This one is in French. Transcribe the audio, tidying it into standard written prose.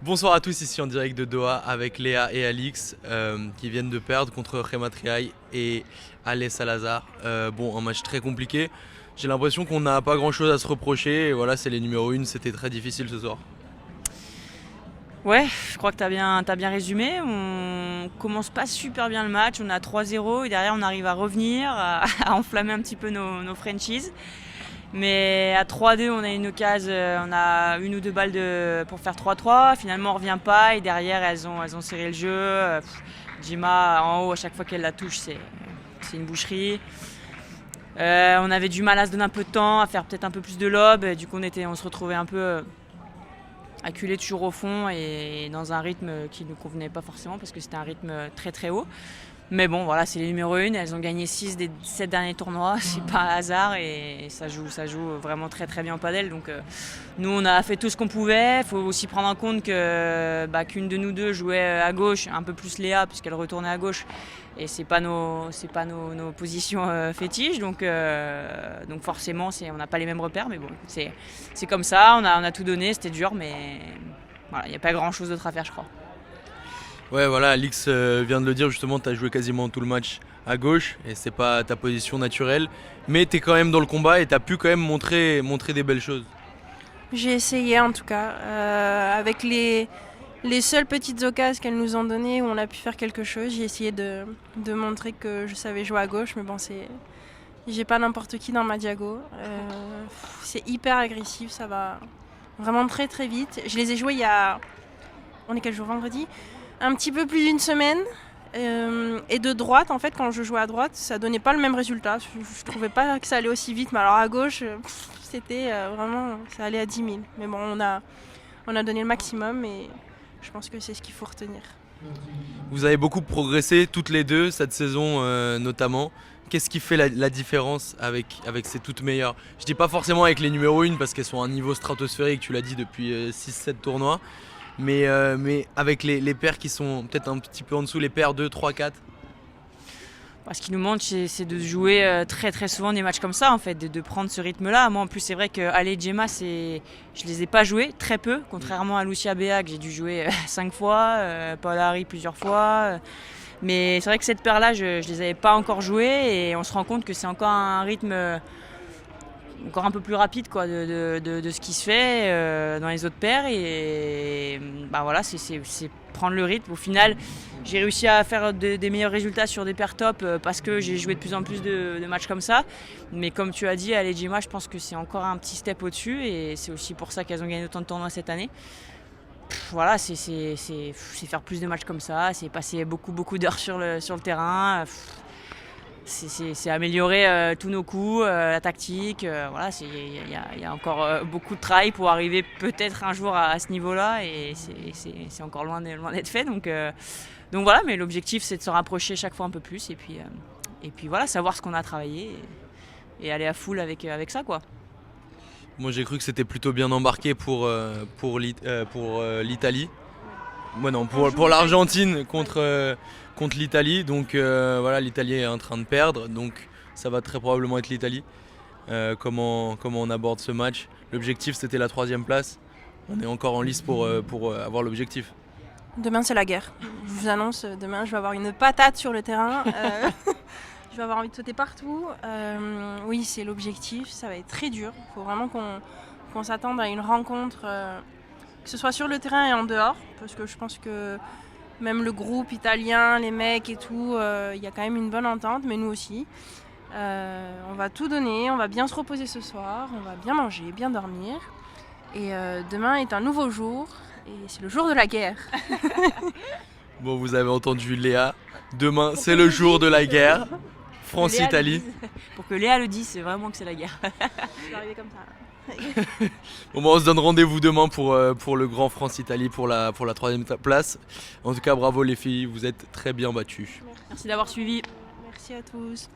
Bonsoir à tous, ici en direct de Doha avec Léa et Alix qui viennent de perdre contre Rema Triay et Ale Salazar. Un match très compliqué. J'ai l'impression qu'on n'a pas grand chose à se reprocher. Et voilà, c'est les numéros 1, c'était très difficile ce soir. Ouais, je crois que t'as bien résumé. On commence pas super bien le match. On a 3-0 et derrière on arrive à revenir, à enflammer un petit peu nos franchises. Mais à 3-2, on a une occasion, on a une ou deux balles pour faire 3-3. Finalement, on revient pas et derrière, elles ont serré le jeu. Jima en haut, à chaque fois qu'elle la touche, c'est une boucherie. On avait du mal à se donner un peu de temps, à faire peut-être un peu plus de lob. Du coup, on se retrouvait un peu acculé toujours au fond et dans un rythme qui ne nous convenait pas forcément parce que c'était un rythme très très haut. Mais bon, voilà, c'est les numéros 1, elles ont gagné 6 des 7 derniers tournois, c'est pas un hasard et ça joue vraiment très très bien au padel. Donc nous on a fait tout ce qu'on pouvait. Il faut aussi prendre en compte qu'une de nous deux jouait à gauche, un peu plus Léa puisqu'elle retournait à gauche. Et c'est pas nos positions fétiches, donc forcément on n'a pas les mêmes repères, mais bon, c'est comme ça, on a tout donné, c'était dur, mais voilà, il n'y a pas grand chose d'autre à faire, je crois. Ouais, voilà, Alix vient de le dire justement, tu as joué quasiment tout le match à gauche et c'est pas ta position naturelle. Mais tu es quand même dans le combat et tu as pu quand même montrer des belles choses. J'ai essayé en tout cas, avec les seules petites occasions qu'elles nous ont données où on a pu faire quelque chose. J'ai essayé de montrer que je savais jouer à gauche, mais bon, j'ai pas n'importe qui dans ma diago. C'est hyper agressif, ça va vraiment très très vite. Je les ai joués on est quel jour, vendredi ? Un petit peu plus d'une semaine. Et de droite, en fait, quand je jouais à droite, ça donnait pas le même résultat. Je trouvais pas que ça allait aussi vite, mais alors à gauche, c'était vraiment, ça allait à 10 000. Mais bon, on a donné le maximum et je pense que c'est ce qu'il faut retenir. Vous avez beaucoup progressé toutes les deux cette saison notamment. Qu'est-ce qui fait la différence avec ces toutes meilleures? Je dis pas forcément avec les numéros 1 parce qu'elles sont à un niveau stratosphérique, tu l'as dit, depuis 6-7 tournois. Mais avec les paires qui sont peut-être un petit peu en dessous, les paires 2, 3, 4. Ce qui nous manque, c'est de jouer très très souvent des matchs comme ça, en fait, de prendre ce rythme-là. Moi, en plus, c'est vrai que Ale et Gemma, je les ai pas joués très peu, contrairement à Lucia Bea que j'ai dû jouer 5 fois, Paul Harry plusieurs fois. Mais c'est vrai que cette paire-là, je les avais pas encore jouées et on se rend compte que c'est encore un rythme encore un peu plus rapide quoi, de ce qui se fait dans les autres paires. Et voilà, c'est prendre le rythme. Au final, j'ai réussi à faire des meilleurs résultats sur des paires top parce que j'ai joué de plus en plus de matchs comme ça. Mais comme tu as dit, à l'Ejima, je pense que c'est encore un petit step au-dessus et c'est aussi pour ça qu'elles ont gagné autant de tournois cette année. Voilà, c'est faire plus de matchs comme ça, c'est passer beaucoup d'heures sur le terrain. C'est améliorer tous nos coups, la tactique. Voilà, il y a encore beaucoup de travail pour arriver peut-être un jour à ce niveau-là et c'est encore loin d'être fait. Donc voilà, mais l'objectif c'est de se rapprocher chaque fois un peu plus et puis voilà, savoir ce qu'on a travaillé et aller à full avec ça quoi. Moi j'ai cru que c'était plutôt bien embarqué pour l'Italie. Non, pour l'Argentine contre l'Italie. Donc voilà, l'Italie est en train de perdre. Donc ça va très probablement être l'Italie. Comment on aborde ce match. L'objectif c'était la 3e place. On est encore en lice pour avoir l'objectif. Demain c'est la guerre. Je vous annonce, demain je vais avoir une patate sur le terrain. Je vais avoir envie de sauter partout. Oui, c'est l'objectif. Ça va être très dur. Il faut vraiment qu'on s'attende à une rencontre, que ce soit sur le terrain et en dehors. Parce que je pense que même le groupe italien, les mecs et tout, il y a quand même une bonne entente, mais nous aussi. On va tout donner, on va bien se reposer ce soir, on va bien manger, bien dormir. Et demain est un nouveau jour, et c'est le jour de la guerre. Bon, vous avez entendu Léa. Demain, c'est le jour de la guerre. France-Italie. Pour que Léa le dise, c'est vraiment que c'est la guerre. Je vais arriver comme ça. Bon, on se donne rendez-vous demain pour le grand France-Italie pour la 3e place. En tout cas, bravo les filles, vous êtes très bien battues. Merci d'avoir suivi. Merci à tous.